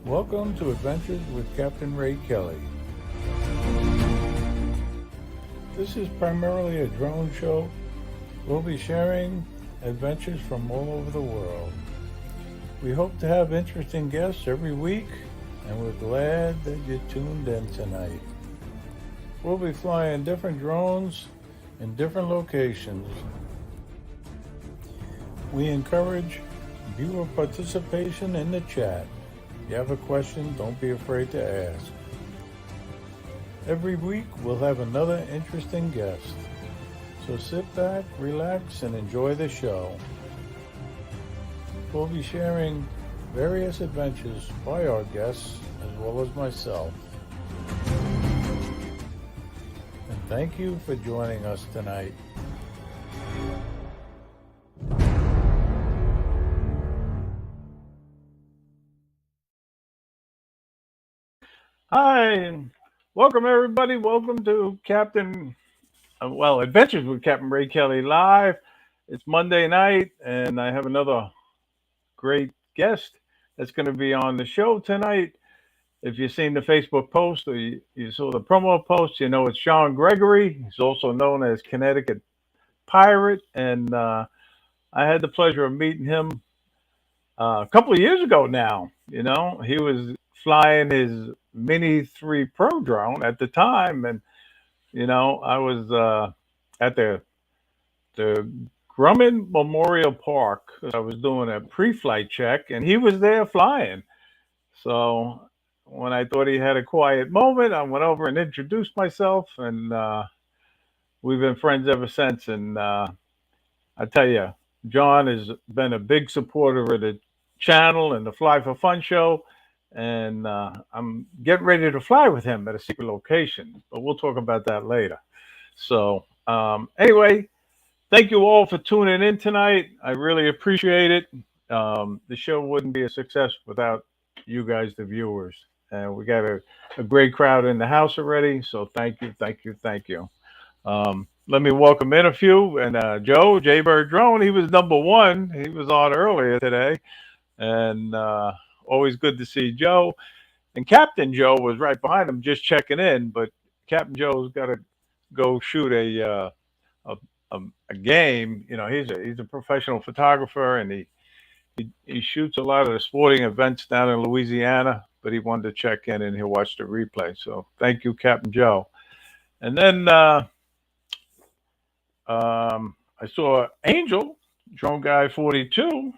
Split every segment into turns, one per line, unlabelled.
Welcome to Adventures with Captain Ray Kelly. This is primarily a drone show. We'll be sharing adventures from all over the world. We hope to have interesting guests every week, and we're glad that you tuned in tonight. We'll be flying different drones in different locations. We encourage viewer participation in the chat. If you have a question, don't be afraid to ask. Every week, we'll have another interesting guest. So sit back, relax, and enjoy the show. We'll be sharing various adventures by our guests as well as myself. And thank you for joining us tonight. Hi, and welcome everybody. Welcome to Adventures with Captain Ray Kelly Live. It's Monday night, and I have another great guest that's going to be on the show tonight. If you've seen the Facebook post or you saw the promo post, you know it's Sean Gregory. He's also known as Connecticut Pirate, and I had the pleasure of meeting him a couple of years ago now. You know, he was flying his Mini 3 Pro drone at the time, and I was at the Grumman Memorial Park. I was doing a pre-flight check, and he was there flying. So when I thought he had a quiet moment, I went over and introduced myself, and we've been friends ever since. And I tell you, John has been a big supporter of the channel and the Fly for Fun show. And I'm getting ready to fly with him at a secret location, but we'll talk about that later. So anyway, thank you all for tuning in tonight. I really appreciate it. The show wouldn't be a success without you guys, the viewers. And we got a great crowd in the house already. So thank you, thank you, thank you. Let me welcome in a few. And Joe, Jaybird Drone, he was number one. He was on earlier today. And always good to see Joe. And Captain Joe was right behind him, just checking in. But Captain Joe's got to go shoot a game. You know, he's a professional photographer, and he shoots a lot of the sporting events down in Louisiana. But he wanted to check in, and he'll watch the replay. So thank you, Captain Joe. And then I saw Angel, Drone Guy 42.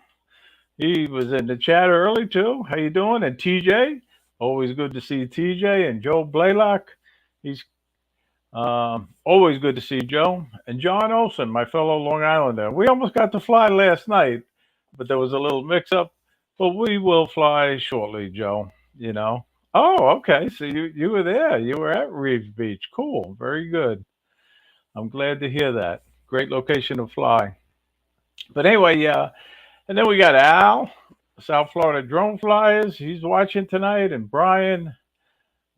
He was in the chat early too. How you doing? And TJ, always good to see TJ. And Joe Blaylock, he's always good to see Joe. And John Olson, my fellow Long Islander. We almost got to fly last night, but there was a little mix-up. But we will fly shortly, Joe. You know. Oh, okay. So you were there. You were at Reeves Beach. Cool. Very good. I'm glad to hear that. Great location to fly. But anyway, yeah. And then we got Al, South Florida Drone Flyers. He's watching tonight. And Brian,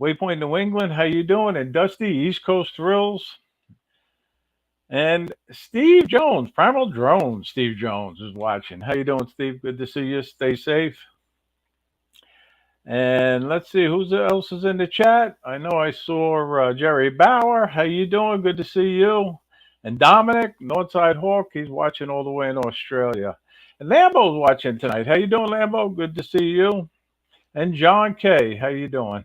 Waypoint New England. How you doing? And Dusty, East Coast Thrills. And Steve Jones, Primal Drone. Steve Jones is watching. How you doing, Steve? Good to see you. Stay safe. And let's see who else is in the chat. I know I saw Jerry Bauer. How you doing? Good to see you. And Dominic, Northside Hawk. He's watching all the way in Australia. And Lambo's watching tonight. How you doing, Lambo? Good to see you. And John K. How you doing?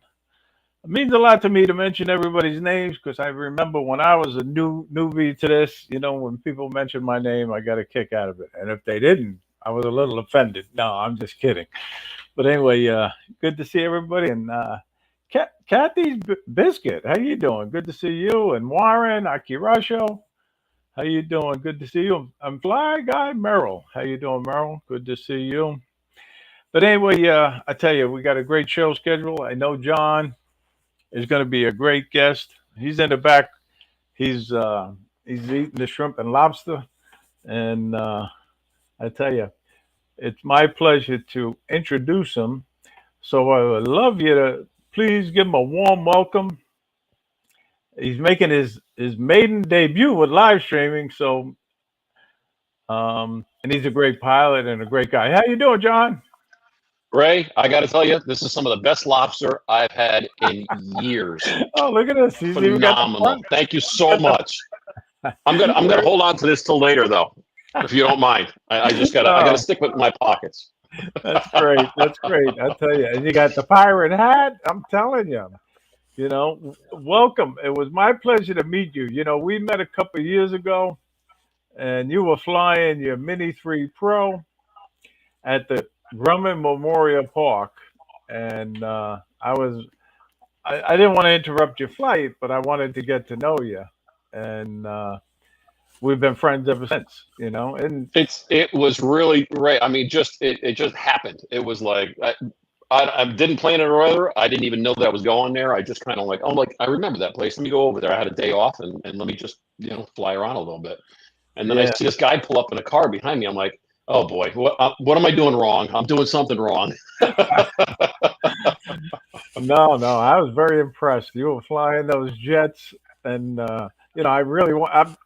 It means a lot to me to mention everybody's names because I remember when I was a newbie to this, you know, when people mentioned my name, I got a kick out of it. And if they didn't, I was a little offended. No, I'm just kidding. But anyway, good to see everybody. And Kathy's Biscuit, how you doing? Good to see you. And Warren, Akirasho, how you doing? Good to see you. I'm Fly Guy Merrill. How you doing, Merrill? Good to see you. But anyway, I tell you, we got a great show schedule. I know John is going to be a great guest. He's in the back. He's eating the shrimp and lobster. And I tell you, it's my pleasure to introduce him. So I would love you to please give him a warm welcome. He's making his maiden debut with live streaming. So, and he's a great pilot and a great guy. How you doing, John?
Ray, I got to tell you, this is some of the best lobster I've had in years.
Oh, look at this. He's even got the
Phenomenal.
front.
Thank you so much. I'm gonna hold on to this till later though, if you don't mind. I gotta
Oh,
stick with my pockets.
that's great. That's great. I tell you. And you got the pirate hat. I'm telling you. Welcome. It was my pleasure to meet you. We met a couple of years ago, and you were flying your Mini 3 Pro at the Grumman Memorial Park, and I didn't want to interrupt your flight, but I wanted to get to know you, and we've been friends ever since. And
It was really right. I mean, it just happened. It was like I didn't plan it or other. I didn't even know that I was going there. I just kind of like, oh, like I remember that place. Let me go over there. I had a day off, and let me just fly around a little bit. And then I
yeah,
see this guy pull up in a car behind me. I'm like, oh boy, what am I doing wrong? I'm doing something wrong.
no, no, I was very impressed. You were flying those jets, and I really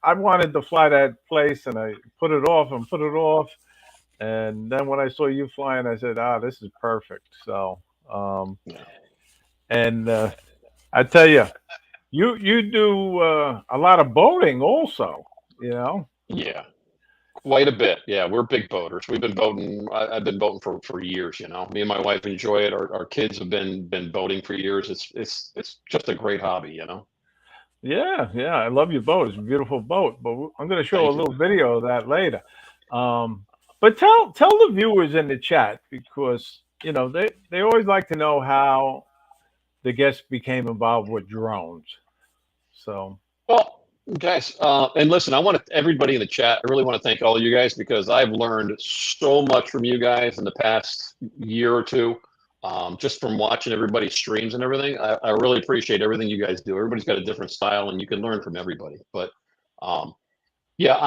I wanted to fly that place, and I put it off and put it off. And then when I saw you flying, I said, "Ah, this is perfect." So,
Yeah.
and I tell you, you do a lot of boating, also. You know,
Yeah. Quite a bit. Yeah, we're big boaters. We've been boating. I've been boating for years. Me and my wife enjoy it. Our kids have been boating for years. It's just a great hobby.
yeah, yeah. I love your boat. It's a beautiful boat. But I'm going to show a
Thank you.
little video of that later. Um, but tell the viewers in the chat, because they always like to know how the guests became involved with drones. So
Well, guys, and listen, I want everybody in the chat. I really want to thank all of you guys because I've learned so much from you guys in the past year or two, just from watching everybody's streams and everything. I really appreciate everything you guys do. Everybody's got a different style, and you can learn from everybody. But um, yeah,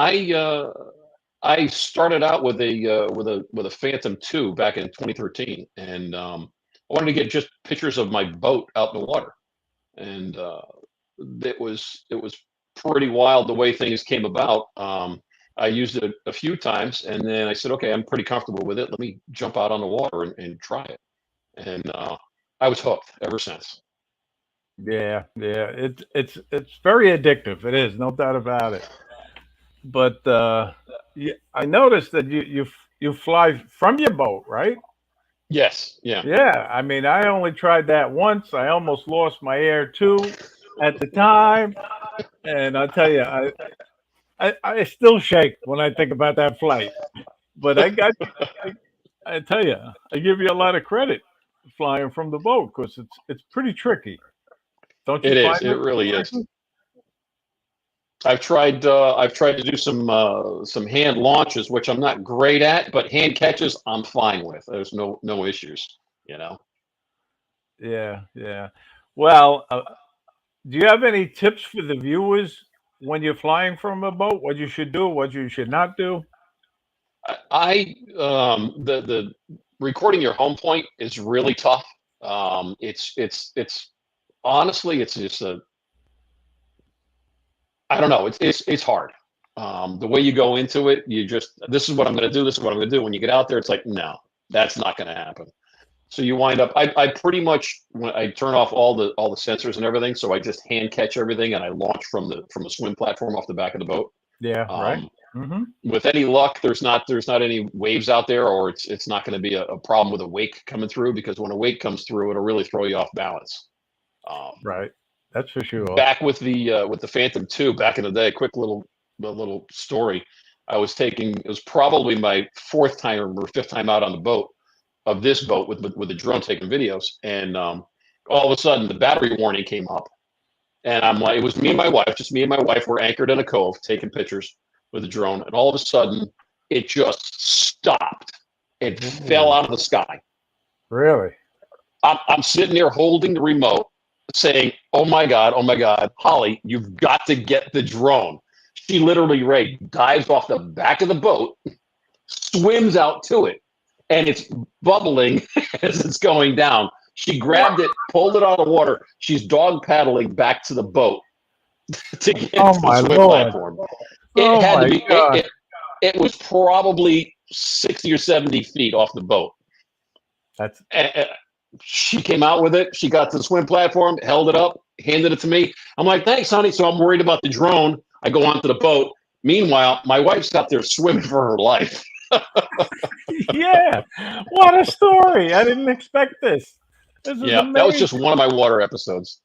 I started out with a Phantom 2 back in 2013, and I wanted to get just pictures of my boat out in the water, and it was pretty wild the way things came about. I used it a few times, and then I said, okay, I'm pretty comfortable with it. Let me jump out on the water and try it, and I was hooked ever since.
yeah, yeah. It's very addictive. It is, no doubt about it. But I noticed that you fly from your boat, right?
Yes, yeah,
Yeah, I mean, I only tried that once. I almost lost my air too at the time, and I tell you, I still shake when I think about that flight. But I tell you, I give you a lot of credit flying from the boat, because it's pretty tricky. Don't you
it
find
is. It
it
really is.
tricky?
I've tried to do some hand launches, which I'm not great at, but hand catches I'm fine with. There's no issues. You know.
Yeah, yeah. Well, do you have any tips for the viewers when you're flying from a boat? What you should do, what you should not do?
The recording your home point is really tough. It's honestly it's just a I don't know. It's hard. The way you go into it, you just this is what I'm going to do. This is what I'm going to do. When you get out there, it's like no, that's not going to happen. So you wind up. I pretty much when I turn off all the sensors and everything, so I just hand catch everything and I launch from the swim platform off the back of the boat.
Yeah, right.
Um,
Hmm.
with any luck, there's not any waves out there, or it's not going to be a problem with a wake coming through because when a wake comes through, it'll really throw you off balance. Um,
Right. That's for sure.
back with the Phantom 2 back in the day. Quick little story. It was probably my fourth time or fifth time out on the boat of this boat with the drone taking videos, and all of a sudden the battery warning came up, and I'm like, it was me and my wife, just me and my wife were anchored in a cove taking pictures with the drone, and all of a sudden it just stopped. It fell
Ooh,
out of the sky.
really?
I'm sitting there holding the remote, saying, oh my God, Holly, you've got to get the drone." She literally, Ray, dives off the back of the boat, swims out to it, and it's bubbling as it's going down. She grabbed it, pulled it out of the water. She's dog paddling back to the boat to get
Oh
to the
my
swim
lord!
platform. It
Oh
had to
my
be,
god!
it was probably 60 or 70 feet off the boat.
That's
And she came out with it. She got to the swim platform, held it up, handed it to me. I'm like, thanks, honey. So I'm worried about the drone. I go onto the boat. Meanwhile, my wife's out there swimming for her life.
yeah. What a story! I didn't expect this. This is
Yeah, that was
amazing.
just one of my water episodes.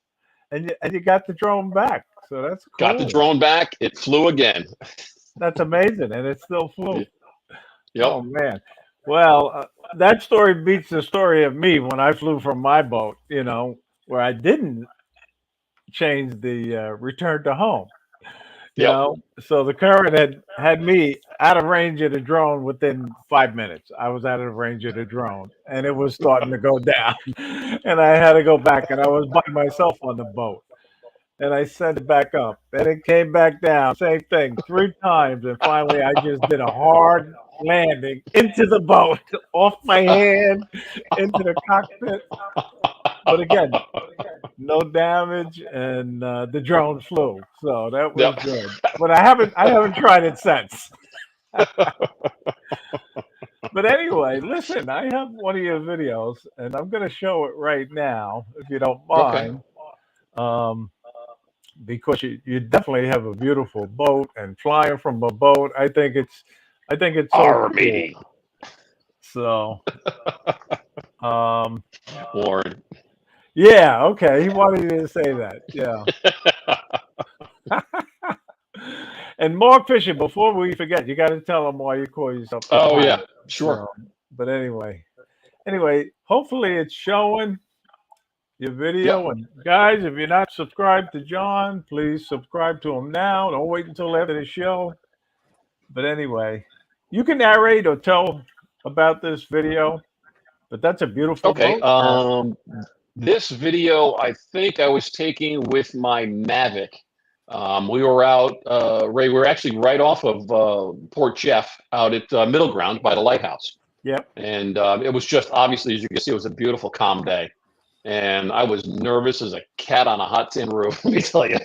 And you got the drone back, so that's
Got the
cool.
drone back. It flew again.
That's amazing, and it still flew.
Yep.
Oh man. Well, that story beats the story of me when I flew from my boat. Where I didn't change the return to home.
Yep.
So the current had me out of range of the drone within 5 minutes. I was out of range of the drone, and it was starting to go down, and I had to go back, and I was by myself on the boat. And I sent it back up. And it came back down. Same thing, 3 times. And finally, I just did a hard landing into the boat, off my hand, into the cockpit. But again, no damage, and the drone flew. So that was
Yep.
good. But I haven't tried it since. But anyway, listen, I have one of your videos, and I'm going to show it right now, if you don't
Okay.
mind. Um, because you definitely have a beautiful boat, and flying from a boat, I think it's so cool.
Army.
So um
Warren.
yeah, okay, he wanted you to say that. Yeah. And Mark Fisher, before we forget, you got to tell them why you call yourself the
Oh yeah,
pilot.
sure.
So but anyway, hopefully it's showing your
Yep.
video. And guys, if you're not subscribed to John, please subscribe to him now. Don't wait until after the show. But anyway, you can narrate or tell about this video, but that's a beautiful
Okay.
boat.
This video I think I was taking with my Mavic. We were out, Ray. We were actually right off of Port Jeff, out at Middle Ground by the lighthouse,
Yep.
and it was just obviously, as you can see, it was a beautiful, calm day, and I was nervous as a cat on a hot tin roof. Let me tell you.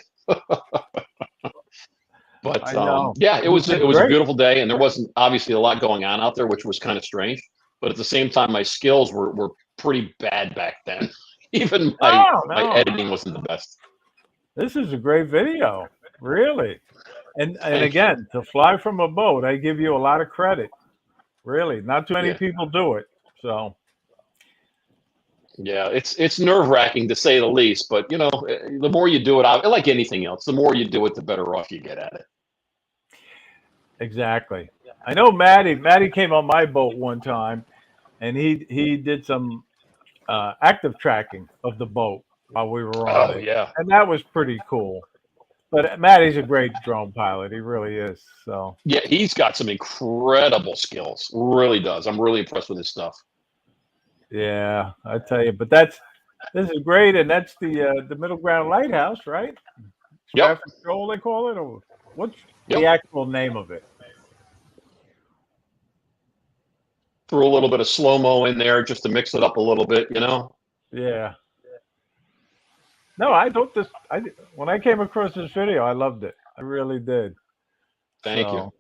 But
I know.
yeah, it
You
was
did
it was a
great.
beautiful day, and there wasn't obviously a lot going on out there, which was kind of strange. But at the same time, my skills were pretty bad back then. Even
No,
my
no.
editing wasn't the best.
This is a great video. Really. And
Thank you.
again, to fly from a boat, I give you a lot of credit. Really. Not too many
Yeah,
people do it. So
yeah. It's nerve wracking to say the least. But the more you do it, like anything else, the more you do it, the better off you get at it.
exactly. I know Maddie came on my boat one time, and he did some active tracking of the boat while we were on
Oh
it.
yeah,
And that was pretty cool. But Maddie's a great drone pilot. He really is. So
yeah. He's got some incredible skills. Really does. I'm really impressed with his stuff.
yeah, I tell you. But this is great, and that's the Middle Ground Lighthouse, right?
Yep.
Traffic Shoal, they call it, or what's the
Yep.
actual name of it?
Threw a little bit of slow mo in there just to mix it up a little bit.
Yeah. No, I don't. When I came across this video, I loved it. I really did.
Thank you.
So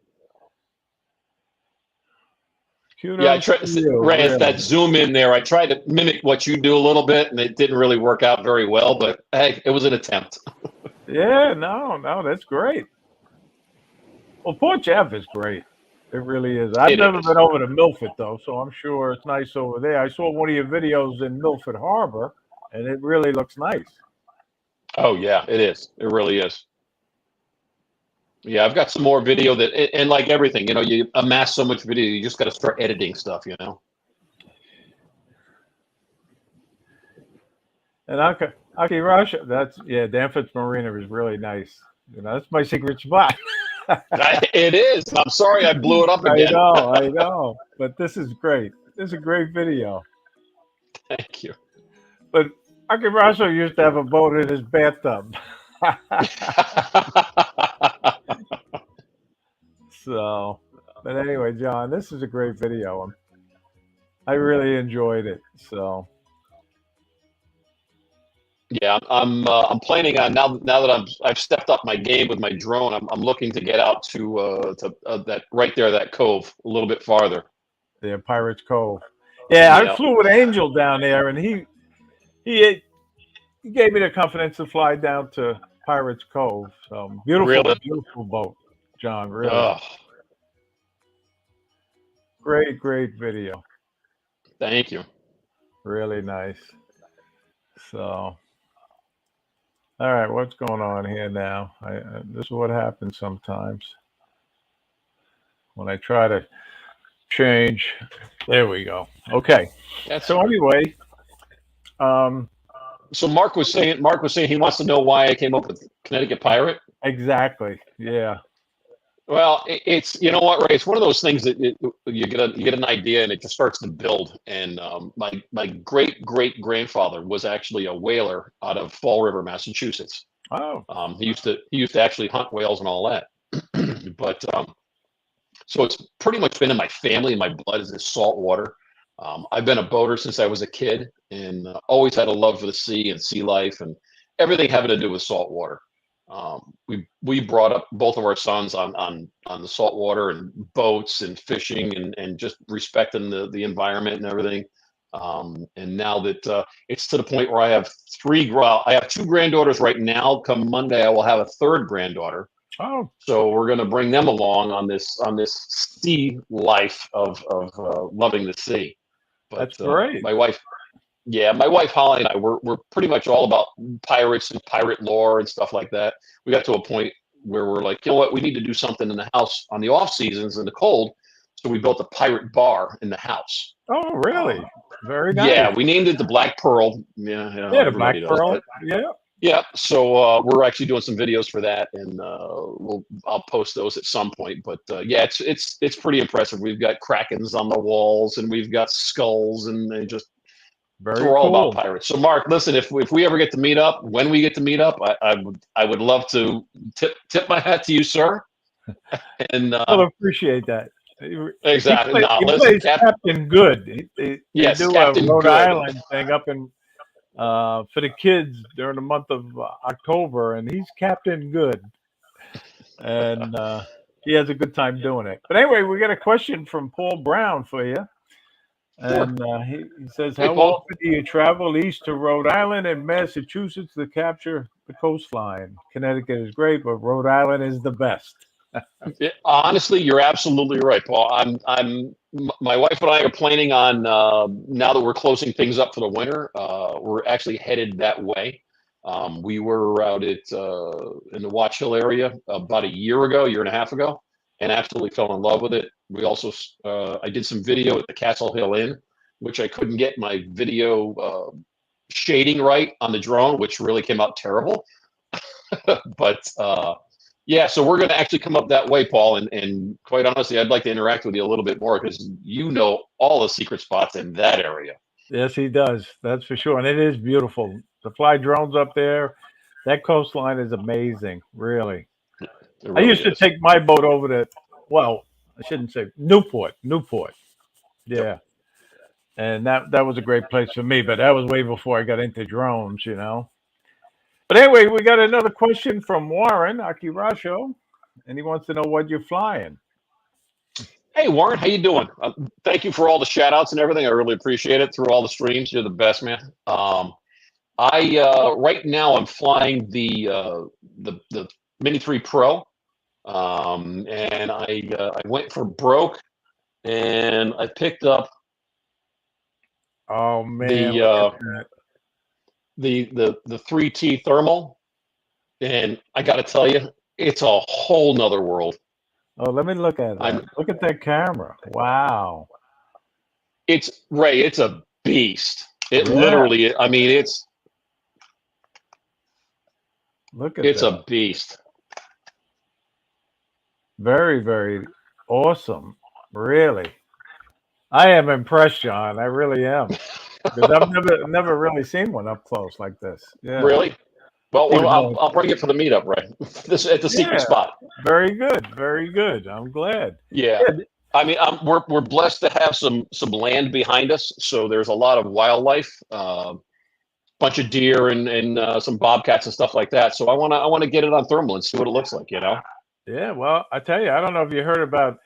Yeah, I
kudos
tried,
to you,
Ray, it's
really.
that zoom in there. I tried to mimic what you do a little bit, and it didn't really work out very well. But hey, it was an attempt.
Yeah, no, that's great. Well, Port Jeff is great. It really is. I've
It
never
is.
been over to Milford though, so I'm sure it's nice over there. I saw one of your videos in Milford Harbor, and it really looks nice.
Oh yeah, it is. It really is. Yeah, I've got some more video and like everything, you amass so much video, you just got to start editing stuff.
And Aki Russia, Danforth Marina is really nice. That's my secret spot.
It is. I'm sorry I blew it up again.
I know. But this is great. This is a great video.
Thank you.
But Aki Russia used to have a boat in his bathtub. So, but anyway, John, this is a great video. I really enjoyed it. So,
Yeah, I'm planning on now that I've stepped up my game with my drone. I'm looking to get out to that right there, that cove, a little bit farther.
yeah, Pirates Cove. Yeah, I
Yeah.
flew with Angel down there, and he he gave me the confidence to fly down to Pirates Cove. So beautiful,
Really?
beautiful boat, John. Really
Oh,
great, great video.
thank you.
Really nice. So, all right, what's going on here now? This is what happens sometimes when I try to change. There we go. Okay.
That's
So anyway, um,
so. Mark was saying he wants to know why I came up with Connecticut Pirate.
exactly. Yeah.
Well, it's you know what, Ray. It's one of those things that you get an idea and it just starts to build. And my great great grandfather was actually a whaler out of Fall River, Massachusetts.
Oh,
He used to actually hunt whales and all that. But so it's pretty much been in my family and my blood is this salt water. I've been a boater since I was a kid and always had a love for the sea and sea life and everything having to do with salt water. We brought up both of our sons on the salt water and boats and fishing and just respecting the environment and everything. And now that it's to the point where I have I have two granddaughters right now. Come Monday, I will have a third granddaughter.
oh,
So we're going to bring them along on this sea life of loving the sea. But
that's great.
my wife Holly and I, we're pretty much all about pirates and pirate lore and stuff like that. We got to a point where we're like, you know what, we need to do something in the house on the off seasons in the cold. So we built a pirate bar in the house.
Oh, really?
Um,
Very nice.
yeah, we named it the Black Pearl. Yeah,
Yeah, the
everybody
Black
does.
Pearl.
But
Yeah,
yeah, so we're actually doing some videos for that, and I'll post those at some point. But yeah, it's pretty impressive. We've got krakens on the walls, and we've got skulls, and just so
very
we're all about
cool.
pirates. So Mark, listen, if we ever get to meet up, when we get to meet up, I would love to tip my hat to you, sir. And
Well, appreciate that.
exactly. Now
He
listen,
plays
Cap.
Captain Good. They
Yes,
do a
Captain
Rhode
Good.
Island thing up in for the kids during the month of October, and he's Captain Good, and he has a good time doing it. But anyway, we got a question from Paul Brown for you,
Sure.
and he says,
Hey,
"How
Paul.
often do you travel east to Rhode Island and Massachusetts to capture the coastline? Connecticut is great, but Rhode Island is the best."
Honestly, you're absolutely right, Paul. My wife and I are planning on now that we're closing things up for the winter. We're actually headed that way. We were out at in the Watch Hill area about a year and a half ago, and absolutely fell in love with it. We also I did some video at the Castle Hill Inn, which I couldn't get my video shading right on the drone, which really came out terrible. But yeah, so we're going to actually come up that way, Paul. And quite honestly, I'd like to interact with you a little bit more because you know all the secret spots in that area.
Yes, he does. That's for sure. And it is beautiful. To fly drones up there, that coastline is amazing, really.
It
I
really
used to
is.
take my boat over to, well, I shouldn't say Newport. Newport.
Yep.
Yeah. And that was a great place for me, but that was way before I got into drones. But anyway, we got another question from Warren Akirasho, and he wants to know what you're flying.
Hey, Warren, how you doing? Thank you for all the shout outs and everything. I really appreciate it through all the streams. You're the best, man. I right now I'm flying the Mini 3 Pro, and I went for broke, and I picked up
Oh man,
the
look at
uh,
that.
the 3T thermal, and I got to tell you, it's a whole nother world.
Oh, let me look at that.
I'm
Look at that camera. Wow.
it's Ray, it's a beast. It
Yeah,
literally, I mean,
look at
it's
that.
a beast.
Very, very awesome. Really. I am impressed, John. I really am. Because I've never really seen one up close like this. Yeah.
Really? Well,
Even
I'll,
though
I'll bring it for the meetup, Ray. This at the secret
yeah,
spot.
very good. Very good. I'm glad.
Yeah.
Yeah.
I mean, we're blessed to have some land behind us, so there's a lot of wildlife, bunch of deer and some bobcats and stuff like that. So I wanna get it on thermal and see what it looks like.
Yeah, well, I tell you, I don't know if you heard about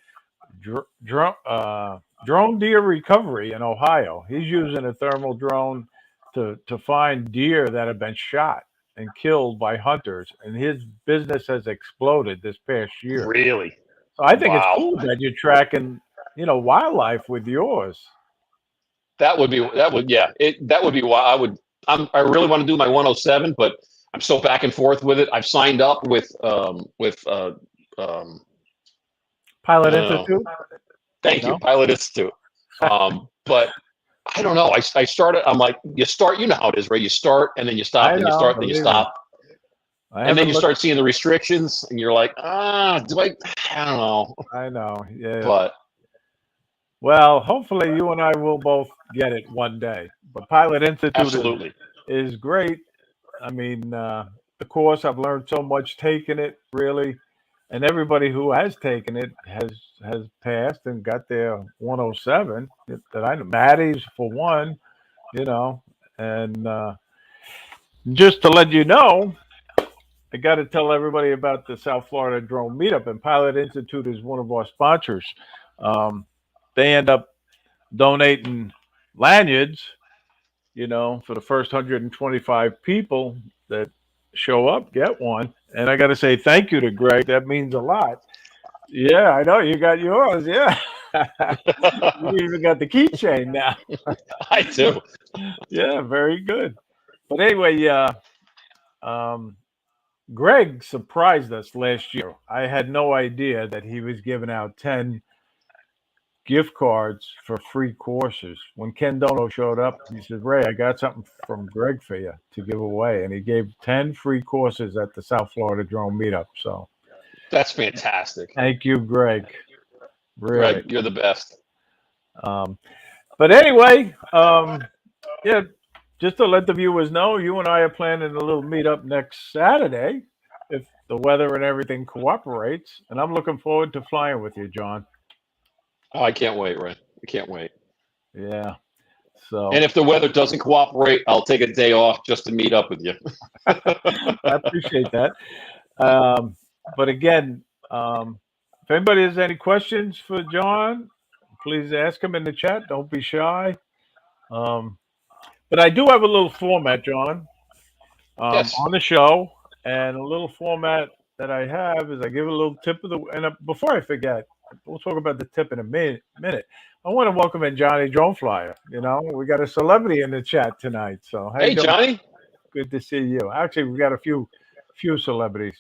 drone deer recovery in Ohio. He's using a thermal drone to find deer that have been shot and killed by hunters, and his business has exploded this past year.
Really?
So I think it's
Wow.
cool that you're tracking, wildlife with yours.
Yeah. That would be why I really want to do my 107, but I'm so back and forth with it. I've signed up with um,
Pilot
uh,
Institute,
thank you,
no?
Pilot Institute. But I don't know. I started. I'm like, you start. You know how it is, right? You start and then you stop,
I
then you
know,
start, then you
believe me.
stop,
I
and then
haven't
you
looked.
start seeing the restrictions, and you're like, do I? I don't know.
I know, yeah.
But
Well, hopefully you and I will both get it one day. But Pilot Institute
absolutely,
is great. I mean, the course I've learned so much taking it, really, and everybody who has taken it has passed and got their 107. That I know, Maddie's for one, you know, and just to let you know, I got to tell everybody about the South Florida Drone Meetup, and Pilot Institute is one of our sponsors. Um, they end up donating lanyards, for the first 125 people that show up, get one. And I got to say thank you to Greg. That means a lot. Yeah, I know you got yours. Yeah, you even got the keychain now.
I do.
Yeah, very good. But anyway, um, Greg surprised us last year. I had no idea that he was giving out 10 gift cards for free courses. When Ken Dono showed up, he said, Ray, I got something from Greg for you to give away. And he gave 10 free courses at the South Florida Drone Meetup. So
That's fantastic,
thank you, Greg. Really.
Greg. You're the best.
Um, but anyway, yeah, just to let the viewers know, you and I are planning a little meetup next Saturday if the weather and everything cooperates. And I'm looking forward to flying with you, John.
Oh, I can't wait, Ray. I can't wait.
Yeah.
And
So
if the weather doesn't cooperate, I'll take a day off just to meet up with you.
I appreciate that. Um, but again, if anybody has any questions for John, please ask him in the chat. Don't be shy. Um, but I do have a little format, John,
Yes.
on the show, and a little format that I have is I give a little tip of the. And before I forget, we'll talk about the tip in a minute. I want to welcome in Johnny Drone Flyer. We got a celebrity in the chat tonight. So how you
Hey,
doing?
Johnny.
Good to see you. Actually, we got a few celebrities,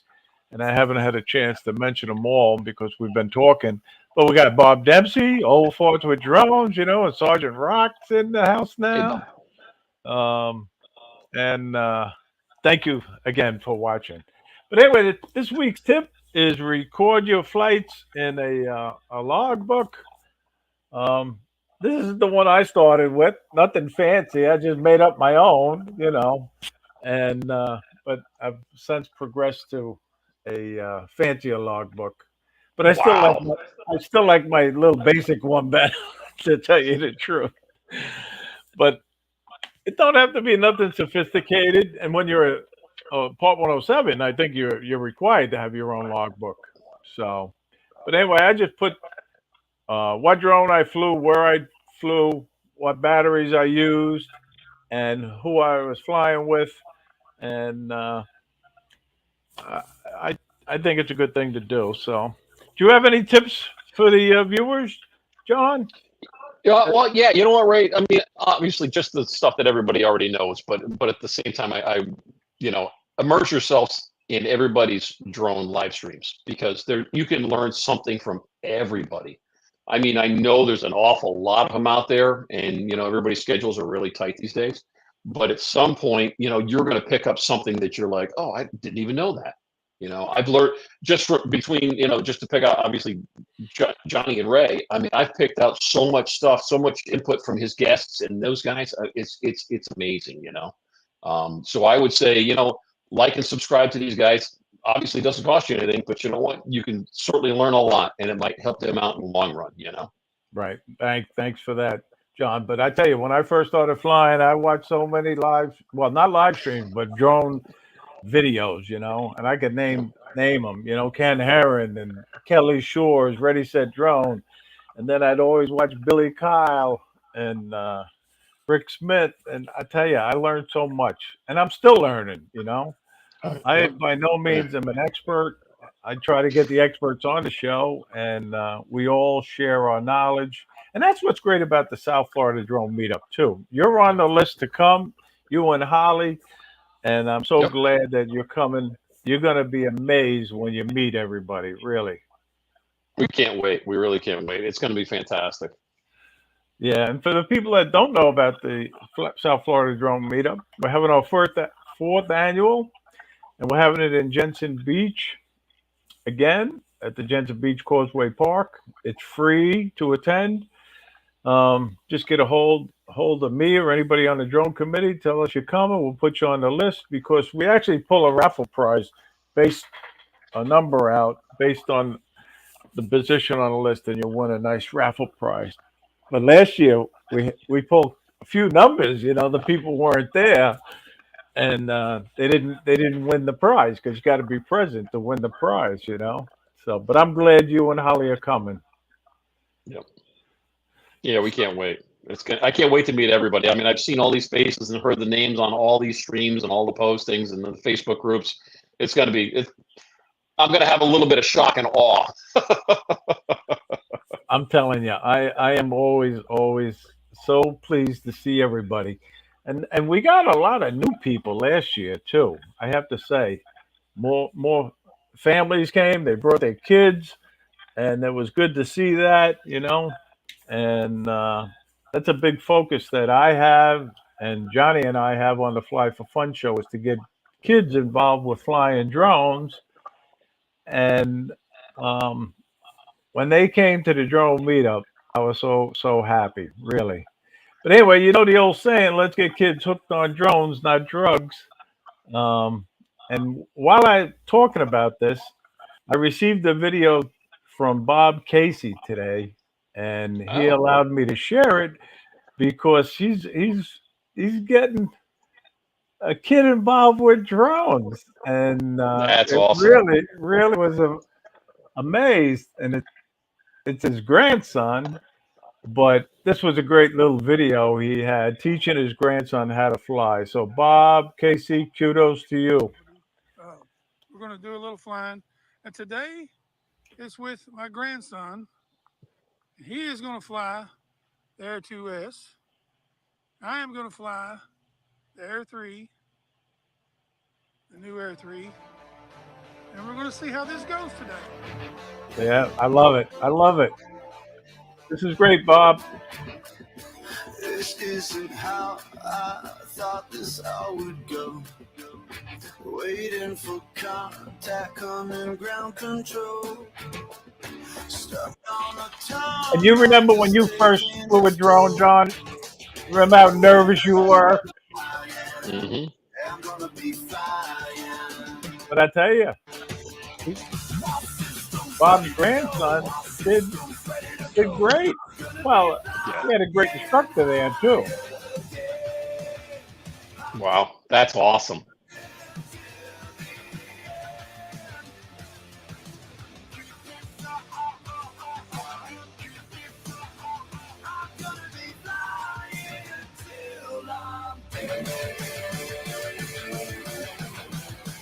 and I haven't had a chance to mention them all because we've been talking. But we got Bob Dempsey, old farts with drones, and Sergeant Rock's in the house
Hey,
now.
Bob.
Um, and thank you again for watching. But anyway, this week's tip is record your flights in a logbook. This is the one I started with. Nothing fancy. I just made up my own. And but I've since progressed to a fancier logbook. But
Wow.
I still like my little basic one better, to tell you the truth. But it don't have to be nothing sophisticated. And when you're a Part 107, I think you're required to have your own logbook. So, but anyway, I just put what drone I flew, where I flew, what batteries I used, and who I was flying with, and I I I think it's a good thing to do. So, do you have any tips for the viewers, John?
Yeah, well, yeah. You know what, Ray? I mean, obviously, just the stuff that everybody already knows, but at the same time, immerse yourselves in everybody's drone live streams because there you can learn something from everybody. I mean, I know there's an awful lot of them out there, and everybody's schedules are really tight these days. But at some point, you're going to pick up something that you're like, oh, I didn't even know that. I've learned just between, just to pick out obviously Johnny and Ray. I mean, I've picked out so much stuff, so much input from his guests and those guys. It's amazing. So I would say, like and subscribe to these guys. Obviously, it doesn't cost you anything, but you know what? You can certainly learn a lot, and it might help them out in the long run.
Right. Thanks for that, John. But I tell you, when I first started flying, I watched so many well, not live streams, but drone videos, and I could name them, Ken Herron and Kelly Shores, Ready Set Drone, And then I'd always watch Billy Kyle and Rick Smith, and I tell you, I learned so much, and I'm still learning. I
Yep.
by no
Yeah.
means am an expert. I try to get the experts on the show, and we all share our knowledge. And that's what's great about the South Florida Drone Meetup too. You're on the list to come, you and Holly, and I'm so
Yep.
glad that you're coming. You're going to be amazed when you meet everybody. Really.
We can't wait. We really can't wait. It's going to be fantastic.
Yeah, and for the people that don't know about the South Florida Drone Meetup, we're having our fourth annual, and we're having it in Jensen Beach again at the Jensen Beach Causeway Park. It's free to attend. Just get a hold of me or anybody on the drone committee. Tell us you're coming. We'll put you on the list because we actually pull a raffle prize based a number out based on the position on the list, and you'll win a nice raffle prize. But last year we pulled a few numbers. The people weren't there, and they didn't win the prize because you got to be present to win the prize. So, but I'm glad you and Holly are coming.
Yep. Yeah, we can't wait. I can't wait to meet everybody. I mean, I've seen all these faces and heard the names on all these streams and all the postings and the Facebook groups. It's going to be. I'm going to have a little bit of shock and awe.
I'm telling you, I am always so pleased to see everybody, and we got a lot of new people last year too. I have to say, more families came. They brought their kids, and it was good to see that. And that's a big focus that I have and Johnny and I have on the Fly for Fun show is to get kids involved with flying drones. And um, when they came to the drone meetup, I was so happy, really. But anyway, you know the old saying, "Let's get kids hooked on drones, not drugs." Um, and while I'm talking about this, I received a video from Bob Casey today, and he
Oh,
allowed me to share it because he's getting a kid involved with drones, and
that's
it
awesome.
really was amazed, and it's his grandson. But this was a great little video he had teaching his grandson how to fly. So Bob Casey, kudos to you.
Uh, we're going to do a little flying. And today it's with my grandson. He is going to fly the Air 2S. I am going to fly the Air 3, the new Air 3. And we're going to see how this goes today.
Yeah, I love it. I love it. This is great, Bob.
This isn't how I thought this all would go. Waiting for contact, coming ground control. Stuck on a tunnel.
And you remember when you first flew a drone, John? Remember how nervous you were?
Hmm.
I'm gonna be flying.
But I tell you, he, Bob's grandson did did great. Well,
Yeah.
he had a great instructor there too.
Wow, that's awesome.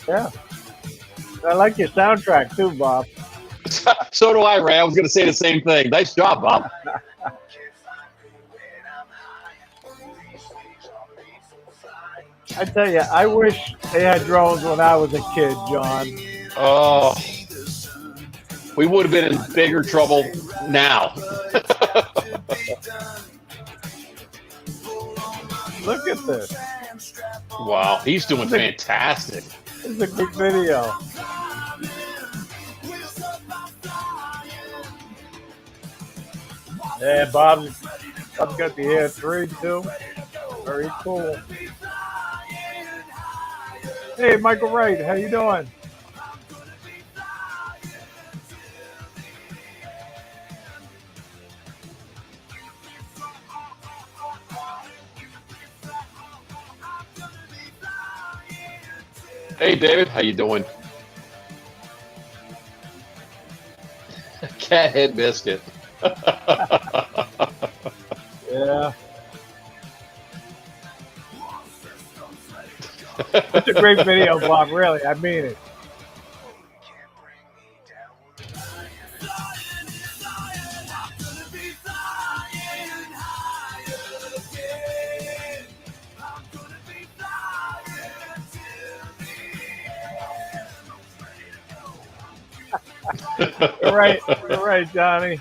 Yeah, I like your soundtrack too, Bob.
So do I, Ray. I was going to say the same thing. Nice job, Bob.
I tell you, I wish they had drones when I was a kid, John.
Oh, we would have been in bigger trouble now.
Look at this.
Wow, he's doing fantastic.
This is a great video. Yeah, Bob's got the Air 3 too. Very cool. Hey, Michael Wright, how you doing?
Hey, David, how you doing? Cathead biscuit.
Yeah. It's a great video, Bob. Really, I mean it. You're right, Johnny.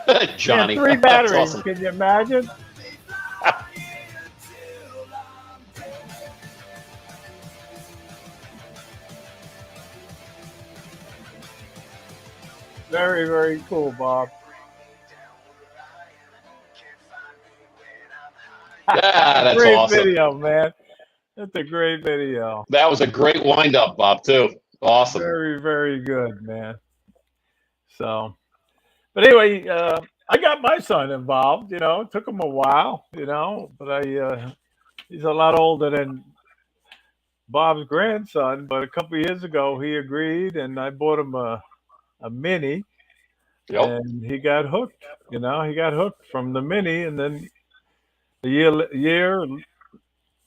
Yeah,
Johnny.
three
That's
batteries.
awesome.
Can you imagine? Very, very cool, Bob.
Yeah, that's
Great
awesome.
video, man. That's a great video.
That was a great wind up, Bob, too. Awesome.
Very, very good, man. So, but anyway, I got my son involved. It took him a while. But he's a lot older than Bob's grandson. But a couple of years ago, he agreed, and I bought him a mini,
Yep.
and he got hooked. He got hooked from the mini, and then a year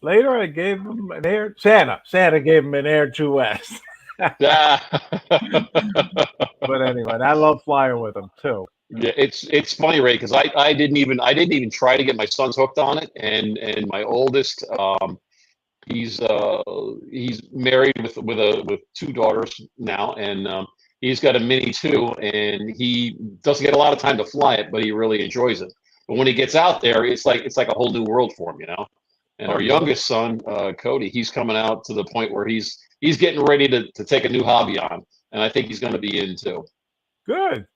later, I gave him an Air. Santa gave him an Air 2S.
Yeah.
But anyway, I love flying with him too.
Yeah, it's funny, Ray, because I didn't even try to get my sons hooked on it, and my oldest, he's married with two daughters now, and he's got a mini too, and he doesn't get a lot of time to fly it, but he really enjoys it. But when he gets out there, it's like a whole new world for him. And
Oh,
our
yeah.
youngest son, Cody, he's coming out to the point where he's getting ready to take a new hobby on, and I think he's going to be in too.
Good.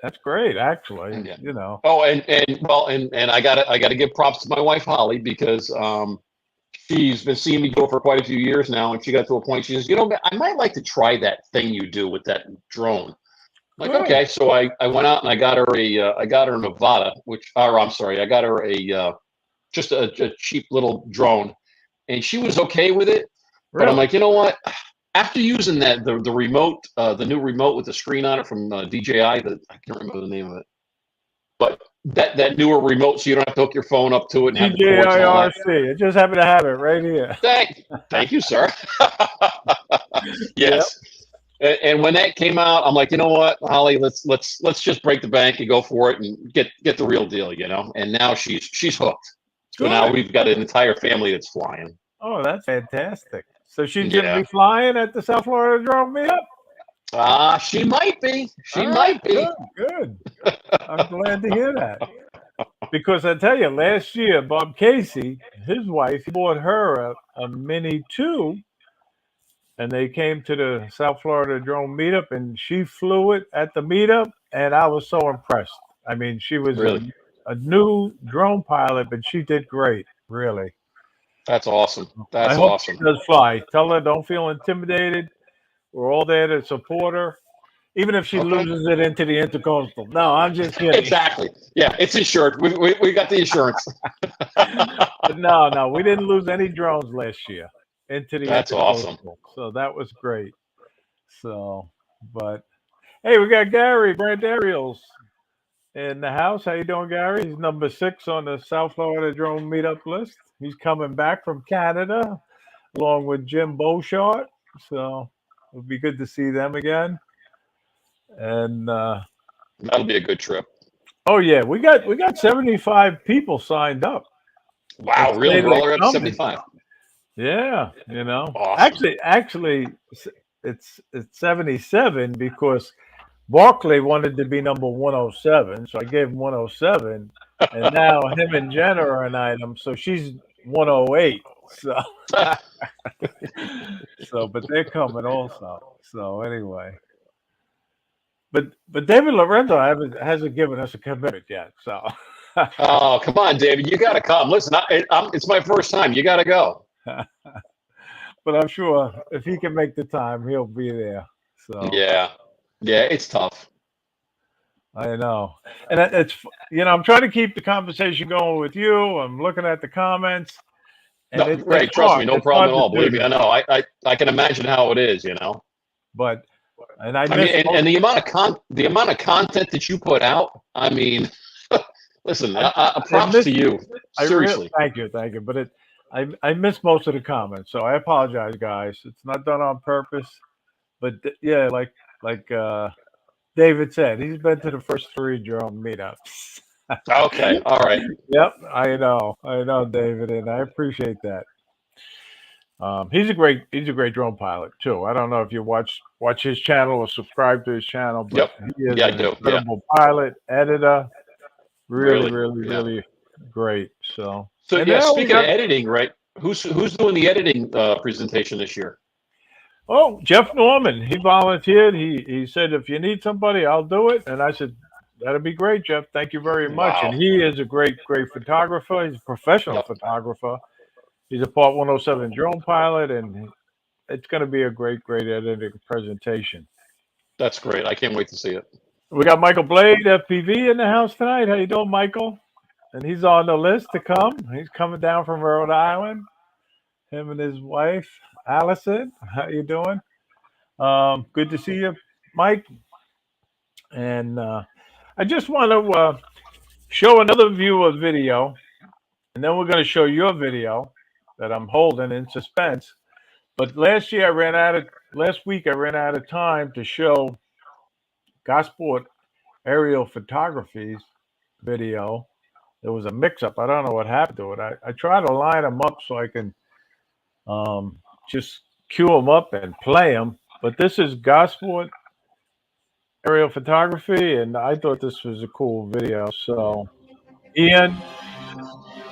That's great, actually.
Yeah. Oh, and I gotta give props to my wife Holly, because she's been seeing me do it for quite a few years now, and she got to a point she says, I might like to try that thing you do with that drone. I'm like,
Good.
okay, so I went out and I got her a Nevada, I got her just a cheap little drone, and she was okay with it. But I'm
Really?
like, you know what? After using the remote, the new remote with the screen on it from DJI, I can't remember the name of it, but that newer remote, so you don't have to hook your phone up to it and have the cords and all that.
DJIRC. I just happen to have it right here.
Thank you, sir. Yes. And when that came out, I'm like, you know what, Holly, let's just break the bank and go for it and get the real deal, And now she's hooked. So now
Good.
we've got an entire family that's flying.
Oh, that's fantastic. So she's
Yeah.
going to be flying at the South Florida Drone Meetup?
She might be. She
All
might
right,
be.
Good. I'm glad to hear that. Because I tell you, last year, Bob Casey, his wife, he bought her a Mini 2, and they came to the South Florida Drone Meetup, and she flew it at the meetup, and I was so impressed. I mean, she was
Really?
a new drone pilot, but she did great, really.
That's awesome. That's
I hope
awesome.
she does fly. Tell her don't feel intimidated. We're all there to support her, even if she loses it into the intercoastal. No, I'm just kidding.
Exactly. Yeah, it's insured. We got the insurance.
But no, we didn't lose any drones last year into the
That's awesome.
So that was great. So, but hey, we got Gary Brand Aerials in the house. How you doing, Gary? He's number 6 on the South Florida Drone Meetup list. He's coming back from Canada along with Jim Beauchart. So it'll be good to see them again. And
that'll be a good trip.
Oh yeah, we got 75 people signed up.
Wow, really? We're all up to 75.
Yeah,
Awesome.
Actually, it's 77 because Barkley wanted to be number 107, so I gave him 107, and now him and Jenna are an item, so she's 108. So, but they're coming also. So anyway, but David Lorenzo hasn't given us a commitment yet. So.
Oh, come on, David, you got to come. Listen, it's my first time. You got to go.
But I'm sure if he can make the time, he'll be there. So
yeah, it's tough.
I know, and it's I'm trying to keep the conversation going with you. I'm looking at the comments, and
Right, trust me, no problem at all. Believe me, I know. I can imagine how it is.
But And I
I mean,
missed
and the amount of content that you put out. I mean, listen, props
missed,
to you. Seriously.
thank you. But I missed most of the comments, so I apologize, guys. It's not done on purpose. But yeah, like David said, he's been to the first 3 drone meetups.
Okay. All right.
Yep, I know, David, and I appreciate that. He's a great drone pilot too. I don't know if you watch his channel or subscribe to his channel, but
Yep.
he is
Yeah, I
an
do. Yeah.
incredible pilot, editor, really,
Really.
really,
Yeah.
really great. So,
So
and
yeah,
now we
speaking of
got
editing, right? Who's doing the editing presentation this year?
Jeff Norman. He volunteered. He said if you need somebody, I'll do it. And I said that'd be great, Jeff. Thank you very much. And
Wow.
he is a great photographer. He's a professional
Yep.
photographer. He's a Part 107 drone pilot, and it's going to be a great editing presentation.
That's great. I can't wait to see it.
We got Michael Blade, FPV, in the house tonight. How you doing, Michael? And he's on the list to come. He's coming down from Rhode Island. Him and his wife, Allison. How you doing? Good to see you, Mike. And I just want to show another view of video, and then we're going to show your video that I'm holding in suspense. But last week I ran out of time to show Gosport aerial photography's video. There was a mix-up. I don't know what happened to it. I try to line them up so I can just cue them up and play them. But this is Gosport aerial photography, and I thought this was a cool video. So, Ian,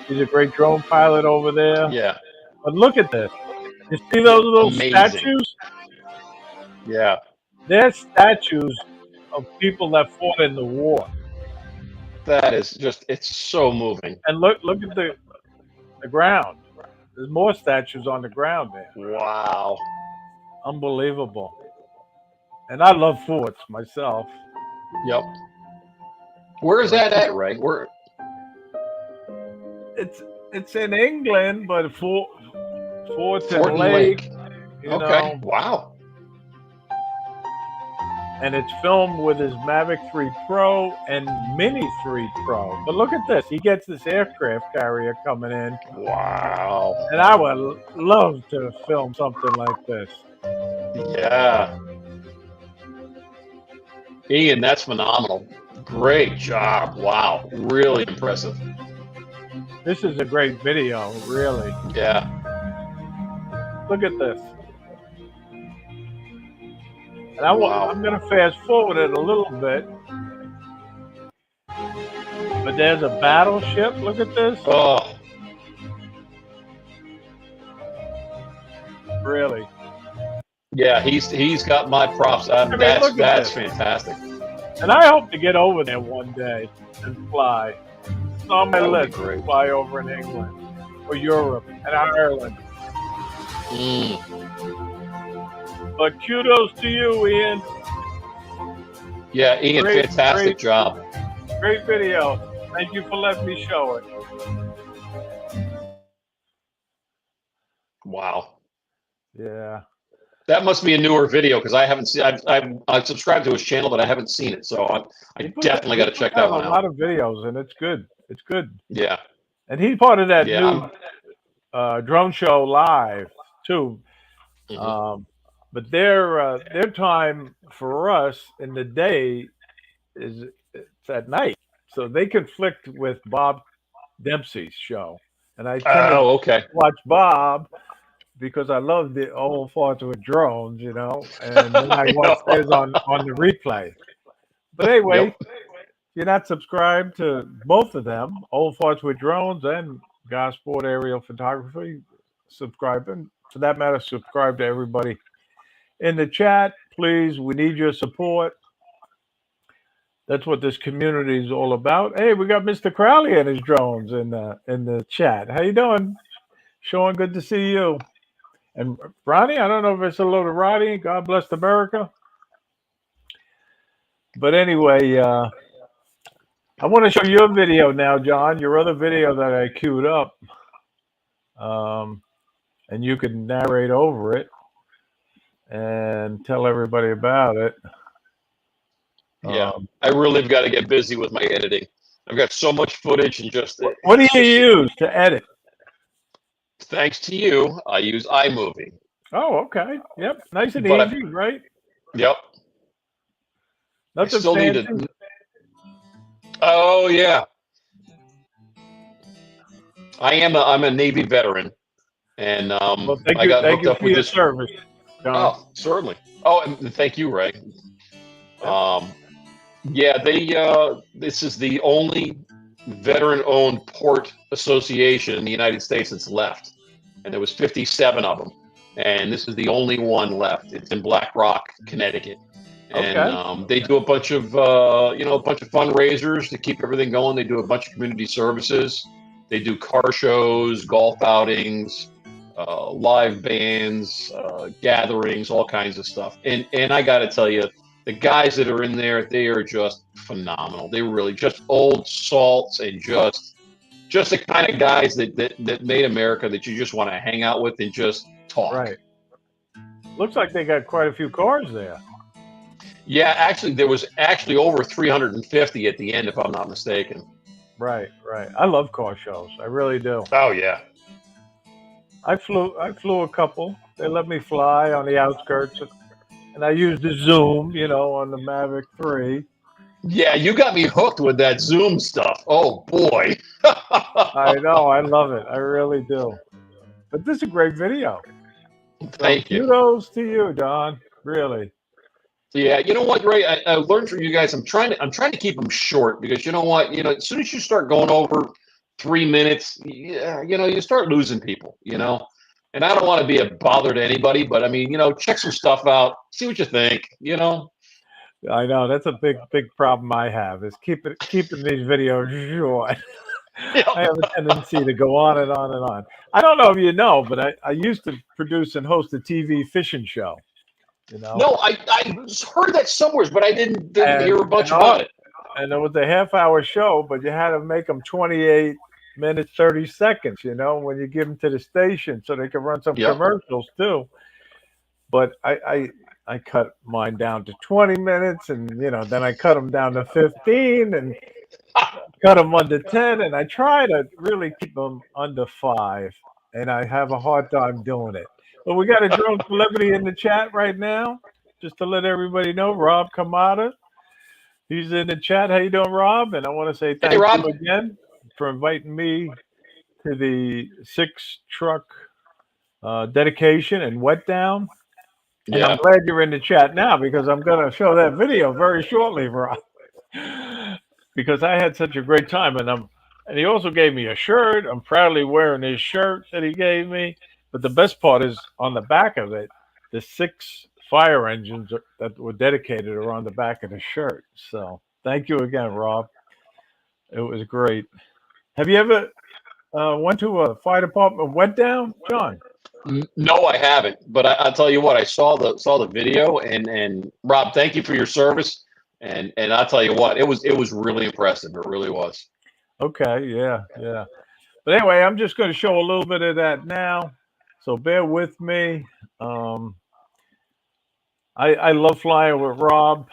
he's a great drone pilot over there.
Yeah.
But look at this. You see those little
Amazing.
statues?
Yeah.
They're statues of people that fought in the war.
That is just, it's so moving.
And look at the ground. There's more statues on the ground there.
Wow.
Unbelievable. And I love forts myself.
Yep. Where is that at, Ray? Where?
It's in England, but Forts
Fort
and Lake. You
Okay.
know,
Wow.
and it's filmed with his Mavic 3 Pro and Mini 3 Pro. But look at this. He gets this aircraft carrier coming in.
Wow.
And I would love to film something like this.
Yeah. Ian, that's phenomenal. Great job. Wow. Really impressive.
This is a great video, really.
Yeah.
Look at this. And I'm going to fast forward it a little bit. But there's a battleship. Look at this.
Oh,
Really.
yeah. He's got my props.
look at
That's
this.
fantastic.
And I hope to get over there one day and fly. It's on my
That would be
list to
great.
fly over in England or Europe and Ireland. But kudos to you, Ian.
Yeah, Ian,
Great,
fantastic
great.
job.
Great video. Thank you for letting me show it.
Wow.
Yeah.
That must be a newer video because I haven't seen. I've subscribed to his channel, but I haven't seen it. So I definitely got to check that one
A lot
out.
of videos, and it's good. It's good.
Yeah.
And he's part of that
Yeah.
new drone show live too.
Mhm.
But their time for us in the day it's at night, so they conflict with Bob Dempsey's show, and I tend to
Oh, okay.
watch Bob because I love the old farts with drones, you know, and then I watch theirs on the replay. But anyway,
Yep.
if you're not subscribed to both of them, Old Farts with Drones and Gosport Aerial Photography, subscribe. And for that matter, subscribe to everybody in the chat. Please, we need your support. That's what this community is all about. Hey, we got Mr. Crowley and his drones in the chat. How you doing, Sean? Good to see you. And Ronnie, I don't know if it's hello to Ronnie. God bless America. But anyway, I want to show your video now, John. Your other video that I queued up, and you can narrate over it. and tell everybody about it.
Yeah, I really have got to get busy with my editing. I've got so much footage and just
What do you use to edit?
thanks to you, I use iMovie.
Oh, okay. Yep. Nice and
But
easy, right?
Yep. I
Nothing
still need
fancy.
to. Oh yeah. I'm a Navy veteran, and
Well,
I got
thank
hooked
you
up
for
with
your
this.
service, John.
Oh, certainly. Oh, and thank you, Ray.
Yep.
Yeah, this is the only veteran-owned port association in the United States that's left, and there was 57 of them, and this is the only one left. It's in Black Rock, Connecticut, and
Okay.
they do a bunch of a bunch of fundraisers to keep everything going. They do a bunch of community services. They do car shows, golf outings, live bands, gatherings, all kinds of stuff. And I got to tell you, the guys that are in there, they are just phenomenal. They really just old salts and just the kind of guys that made America that you just want to hang out with and just talk.
Right. Looks like they got quite a few cars there.
Yeah, actually, there was actually over 350 at the end, if I'm not mistaken.
Right. I love car shows. I really do.
Oh yeah.
I flew a couple. They let me fly on the outskirts, and I used the zoom, on the Mavic 3.
Yeah, you got me hooked with that Zoom stuff. Oh boy.
I know. I love it. I really do. But this is a great video.
Thank you.
Kudos to you, Don. Really.
Yeah, you know what, Ray? I learned from you guys. I'm trying to keep them short because you know what? As soon as you start going over 3 minutes, yeah, you start losing people. And I don't want to be a bother to anybody, but I mean, check some stuff out, see what you think.
I know that's a big problem I have is keeping these videos short. I have a tendency to go on and on and on. I don't know if you know, but I used to produce and host a TV fishing show.
No, I heard that somewhere, but I didn't hear much about it.
And it was a half-hour show, but you had to make them 28 minutes, 30 seconds, when you give them to the station so they can run some commercials too. But I cut mine down to 20 minutes, and then I cut them down to 15 and cut them under 10, and I try to really keep them under 5, and I have a hard time doing it. But we got a drone celebrity in the chat right now, just to let everybody know, Rob Kamada. He's in the chat. How you doing, Rob? And I want to say thank you again for inviting me to the 6-truck dedication and wet down. And I'm glad you're in the chat now because I'm going to show that video very shortly, Rob. Because I had such a great time, and he also gave me a shirt. I'm proudly wearing his shirt that he gave me. But the best part is on the back of it, the 6 fire engines that were dedicated are on the back of the shirt. So thank you again, Rob. It was great. Have you ever went to a fire department wet down, John?
No, I haven't. But I'll tell you what, I saw the video, and Rob, thank you for your service. And I'll tell you what, it was really impressive. It really was.
Okay, yeah. But anyway, I'm just going to show a little bit of that now. So bear with me. I love flying with Rob.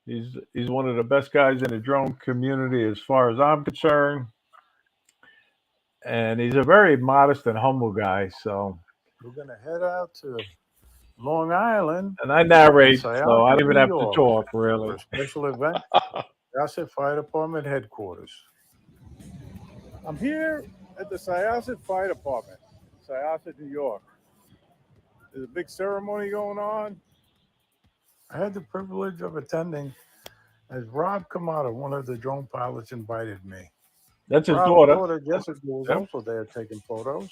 He's one of the best guys in the drone community as far as I'm concerned. And he's a very modest and humble guy. So we're going to head out to Long Island. And I narrate, so I don't even have to talk, really. For a special event, Syosset Fire Department headquarters. I'm here at the Syosset Fire Department, Syosset, New York. There's a big ceremony going on. I had the privilege of attending as Rob Kamada, one of the drone pilots, invited me. That's his daughter. Jessica was also there taking photos.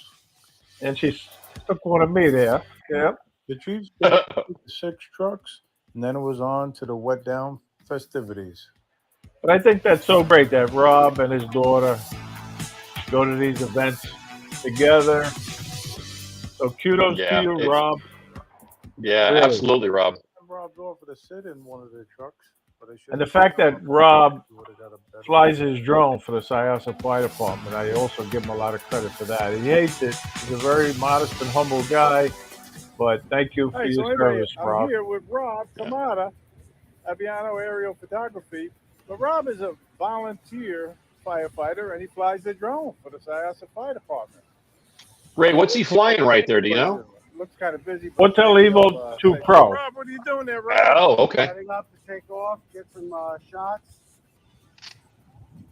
And she took one of me there. Yeah. The chiefs took the 6 trucks, and then it was on to the wet down festivities. But I think that's so great that Rob and his daughter go to these events together. So kudos to you, Rob.
Yeah, really. Absolutely, Rob.
Rob's offered to sit in one of the trucks. And the fact that Rob flies his drone for the Syosset Fire Department, I also give him a lot of credit for that. He hates it. He's a very modest and humble guy. But thank you for
Hey, so
your
anyway,
service,
I'm
Rob.
here with Rob Kamada, Aviano Aerial Photography. But Rob is a volunteer firefighter, and he flies the drone for the Syosset Fire Department.
Ray, what's he flying right there? Do you know?
Looks kind of busy. But
Hotel
maybe
Evo
I'll,
2
say-
Pro.
Rob, what are you doing there, Rob?
Oh, okay.
Setting up to take off, get some shots,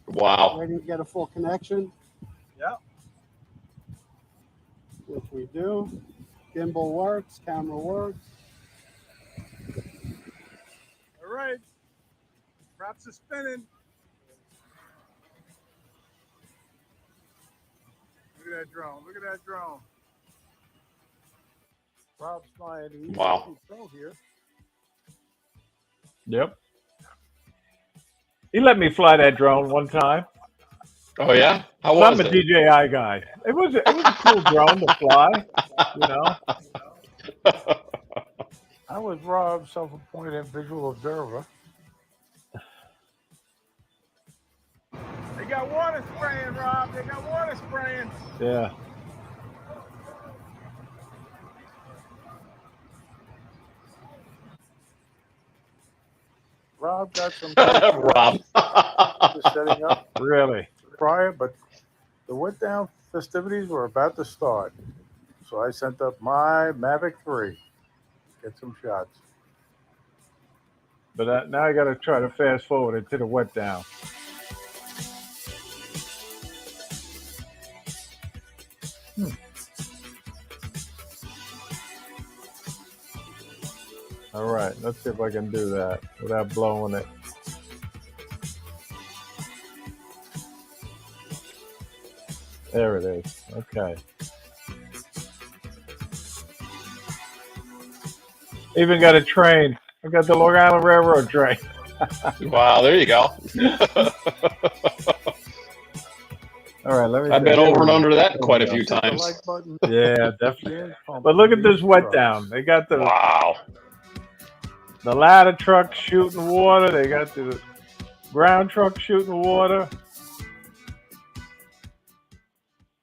Wow.
waiting to get a full connection.
Yep.
Which we do. Gimbal works, camera works.
All right. Props are spinning. Look at that drone. Look at that drone. Rob's flying the
Wow.
Evo 2 Pro here.
Yep. He let me fly that drone one time.
Oh yeah. How
Well,
was
I'm a
it?
DJI guy. It was a cool drone to fly. You know.
I was Rob, self-appointed visual observer. They got water spraying, Rob. They got water spraying.
Yeah.
Rob got some
Rob.
just setting up
Really.
prior, but the wet down festivities were about to start. So I sent up my Mavic 3. Get some shots.
But now I got to try to fast forward it to the wet down. All right, let's see if I can do that without blowing it. There it is. Okay. Even got a train. I got the Long Island Railroad train.
Wow. There you go.
All right, let me.
I've been over and under that quite a
Yeah.
few times.
Like button.
Yeah, definitely. But look at this wet down. They got the
Wow.
ladder truck shooting water. They got the ground truck shooting water.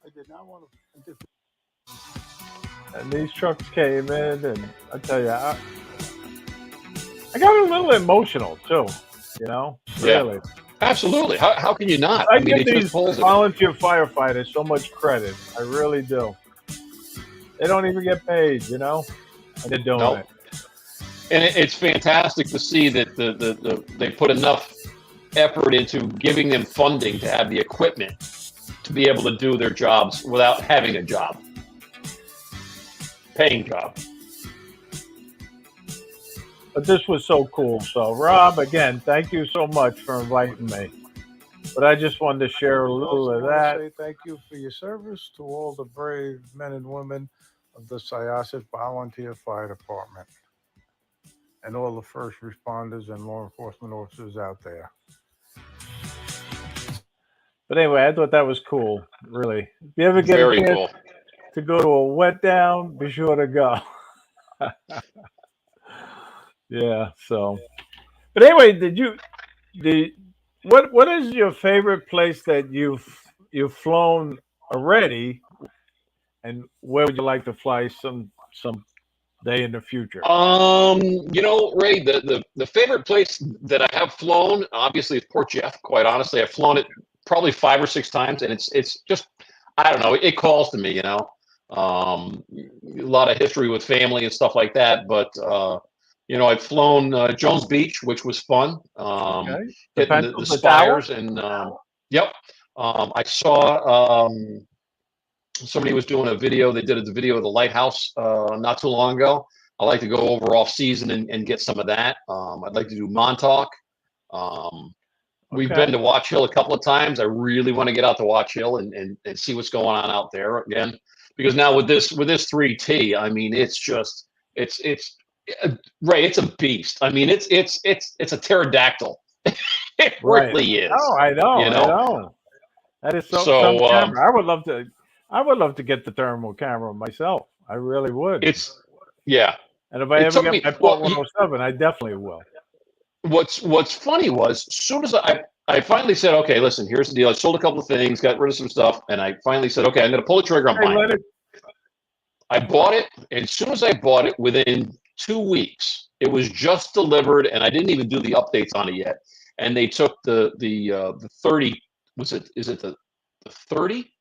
I did not want to.
And these trucks came in, and I tell you, I got a little emotional too. You know,
Yeah.
really.
Absolutely. How can you not?
I
I mean,
give
it
these
just pulls it.
volunteer firefighters so much credit. I really do. They don't even get paid, you know, and they're doing
Nope.
it.
And it's fantastic to see that they put enough effort into giving them funding to have the equipment to be able to do their jobs without having a job, paying job.
But this was so cool. So, Rob, again, thank you so much for inviting me. But I just wanted to share a little of that.
Say thank you for your service to all the brave men and women of the Syosset Volunteer Fire Department and all the first responders and law enforcement officers out there.
But anyway, I thought that was cool, really. If you ever get
Very
a chance
cool.
to go to a wet down, be sure to go. Yeah, so. But anyway, what is your favorite place that you've flown already, and where would you like to fly some day in the future?
You know, Ray, the favorite place that I have flown, obviously, is Port Jeff. Quite honestly, I've flown it probably 5 or 6 times, and it's just, I don't know, it calls to me, you know. A lot of history with family and stuff like that, but you know, I've flown Jones Beach, which was fun.
Okay.
Hitting
The
the
tower?
spires, and yep. I saw somebody was doing a video. They did a video of the lighthouse not too long ago. I like to go over off season and get some of that. I'd like to do Montauk. We've
Okay.
been to Watch Hill a couple of times. I really want to get out to Watch Hill and see what's going on out there again. Because now with this 3T, I mean, it's just it's Ray, it's a beast. I mean, it's a pterodactyl. It
Right.
really is.
Oh, I know.
You
I
know?
know. That is some camera. I would love to get the thermal camera myself. I really would.
It's yeah.
And if I
it
ever
took
get
me-
my Port
well,
107, I definitely will.
What's funny was, as soon as I finally said, okay, listen, here's the deal. I sold a couple of things, got rid of some stuff, and I finally said, okay, I'm going to pull the trigger on
Hey,
mine.
Leonard,
I bought it, and as soon as I bought it, within 2 weeks, it was just delivered, and I didn't even do the updates on it yet. And they took the 30. Is it the 30?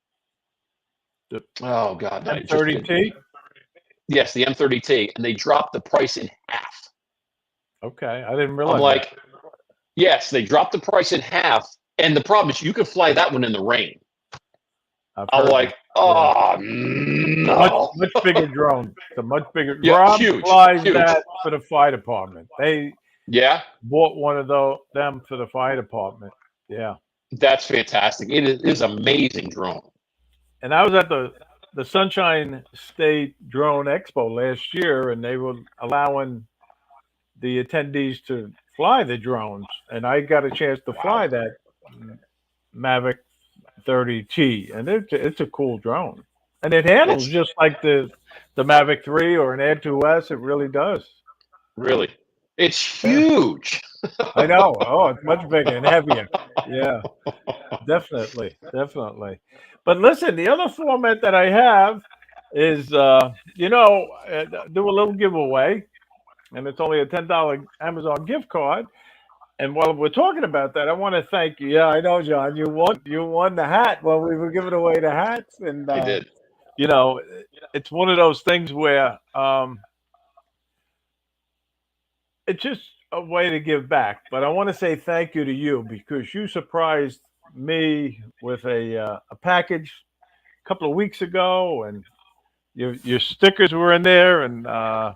The
Oh God, no,
M30T.
yes, the M30T, and they dropped the price in half.
Okay, I didn't
I'm
realize that.
like, yes, they dropped the price in half, and the problem is you can fly that one in the rain.
I've
I'm
heard
like,
that.
oh
Much
no.
bigger drone. It's a much bigger.
Yeah,
Rob
huge,
flies
huge.
that for the fire department. They
Yeah,
bought one of them for the fire department. Yeah.
that's fantastic. It is amazing drone.
And I was at the Sunshine State Drone Expo last year, and they were allowing the attendees to fly the drones, and I got a chance to fly that Mavic 30T, and it's a cool drone, and it handles
It's
just like the Mavic 3 or an Air 2S. It really does.
really, it's
Yeah,
huge.
I know. Oh, it's much bigger and heavier. Yeah, definitely, definitely. But listen, the other format that I have is, do a little giveaway, and it's only a $10 Amazon gift card. And while we're talking about that, I want to thank you. Yeah, I know, John. You won the hat when we were giving away the hats, and
I did.
you know, it's one of those things where it's just a way to give back. But I want to say thank you to you because you surprised me with a package a couple of weeks ago, and your stickers were in there, and I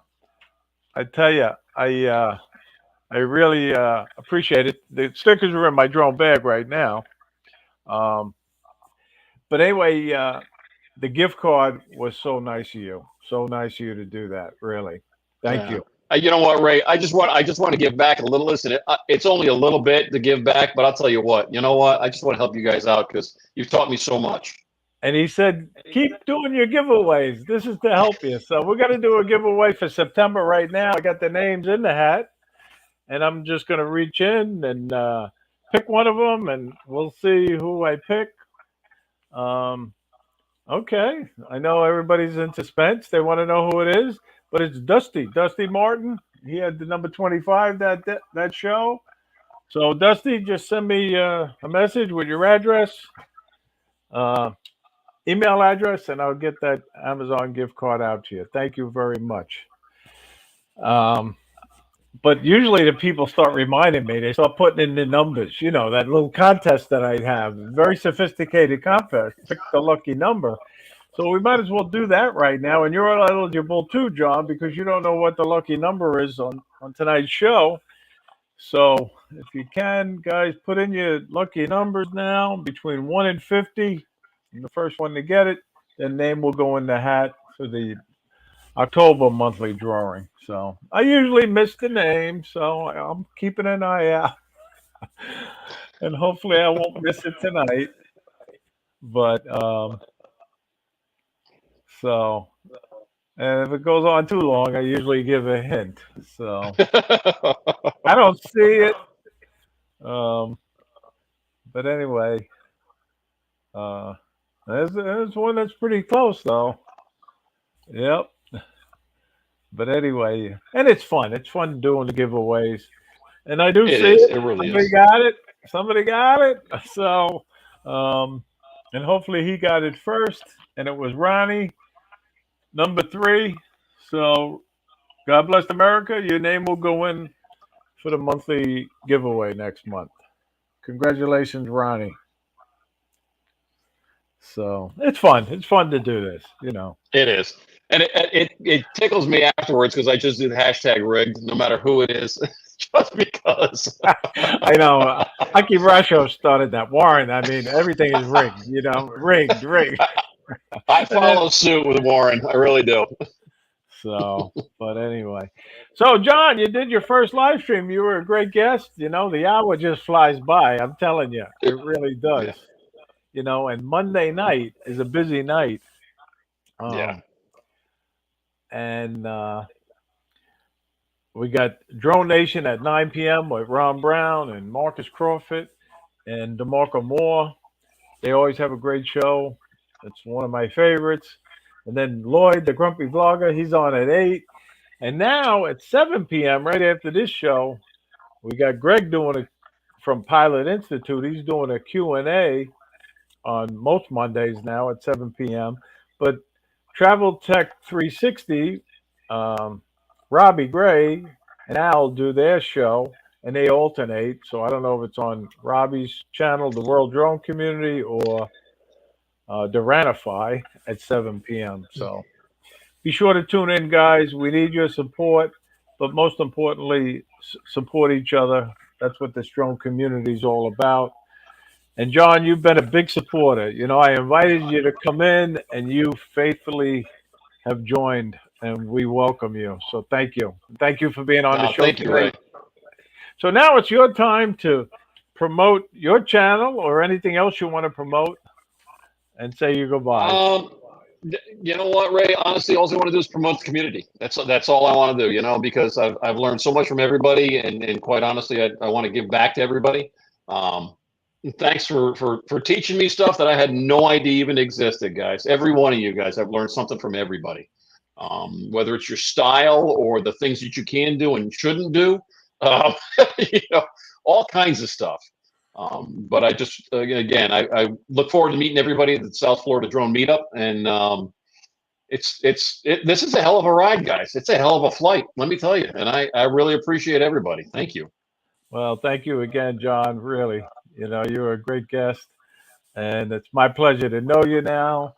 tell you, I really appreciate it. The stickers are in my drone bag right now. Um, but anyway, the gift card was so nice of you. So nice of you to do that. Really, thank
Yeah.
you.
You know what, Ray? I just want to give back a little. Listen, it's only a little bit to give back, but I'll tell you what. You know what? I just want to help you guys out because you've taught me so much.
And he said, keep doing your giveaways. This is to help you. So we're going to do a giveaway for September right now. I got the names in the hat, and I'm just going to reach in and pick one of them, and we'll see who I pick. Um, okay. I know everybody's in suspense. They want to know who it is, but it's Dusty Martin. He had the number 25 that show. So, Dusty, just send me a message with your address. Uh, email address, and I'll get that Amazon gift card out to you. Thank you very much. Um, but usually the people start reminding me, they start putting in the numbers, that little contest that I have, very sophisticated contest, pick the lucky number. So we might as well do that right now. And you're eligible too, John, because you don't know what the lucky number is on tonight's show. So if you can, guys, put in your lucky numbers now between 1 and 50. And the first one to get it, their name will go in the hat for the October monthly drawing. So I usually miss the name, so I'm keeping an eye out. And hopefully I won't miss it tonight. But so, and if it goes on too long, I usually give a hint. So I don't see it. Um, but anyway, uh, there's one that's pretty close though. Yep. But anyway, and it's fun. It's fun doing the giveaways. And I do
It
see
is.
it.
It really
Somebody
is.
got it. Somebody got it. So, um, and hopefully he got it first. And it was Ronnie, number 3. So, God bless America. Your name will go in for the monthly giveaway next month. Congratulations, Ronnie. So it's fun. It's fun to do this.
It is. And it tickles me afterwards because I just do the hashtag rigged, no matter who it is, just because.
I know. Aki Brasho started that. Warren, I mean, everything is rigged.
I
And then,
follow suit with Warren. I really do.
so, but anyway. So, John, you did your first live stream. You were a great guest. The hour just flies by. I'm telling you, it really
Yeah.
does. And Monday night is a busy night.
Yeah.
Um, and we got Drone Nation at 9 p.m. with Ron Brown and Marcus Crawford and DeMarco Moore. They always have a great show. It's one of my favorites. And then Lloyd, the grumpy vlogger, he's on at 8. And now at 7 p.m., right after this show, we got Greg from Pilot Institute. He's doing a Q&A on most Mondays now at 7 p.m. But Travel Tech 360, Robbie Gray and Al do their show, and they alternate. So I don't know if it's on Robbie's channel, the World Drone Community, or Duranify at 7 p.m. So be sure to tune in, guys. We need your support, but most importantly, support each other. That's what this drone community is all about. And John, you've been a big supporter. You know, I invited you to come in, and you faithfully have joined, and we welcome you. So thank you. Thank you for being on the show
Thank you, Ray.
today. So now it's your time to promote your channel or anything else you want to promote, and say your goodbyes.
You know what, Ray? Honestly, all I want to do is promote the community. That's all I want to do. You know, because I've learned so much from everybody, and quite honestly, I want to give back to everybody. Thanks for teaching me stuff that I had no idea even existed, guys. Every one of you guys, I've learned something from everybody. Whether it's your style or the things that you can do and shouldn't do, you know, all kinds of stuff. But I just, again, I look forward to meeting everybody at the South Florida Drone Meetup. And this is a hell of a ride, guys. It's a hell of a flight, let me tell you. And I really appreciate everybody. Thank you.
Well, thank you again, John. Really, you know, you're a great guest, and it's my pleasure to know you now.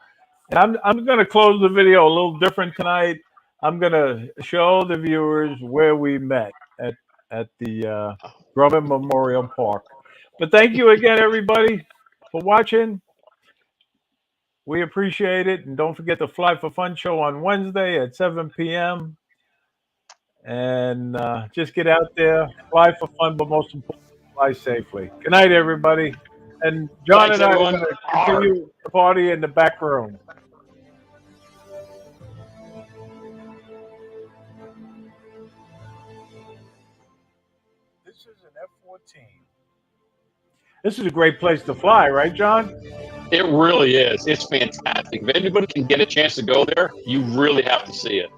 And I'm going to close the video a little different tonight. I'm going to show the viewers where we met at the Grumman Memorial Park. But thank you again, everybody, for watching. We appreciate it. And don't forget the Fly for Fun show on Wednesday at 7 p.m. And just get out there, fly for fun, but most importantly, fly safely. Good night, everybody. And John
Thanks,
and I are
everyone.
going to continue the party in the back room.
This is an F-14.
This is a great place to fly, right, John?
It really is. It's fantastic. If anybody can get a chance to go there, you really have to see it.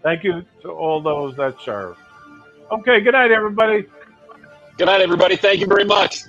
Thank you to all those that serve. Okay, good night, everybody.
Good night, everybody. Thank you very much.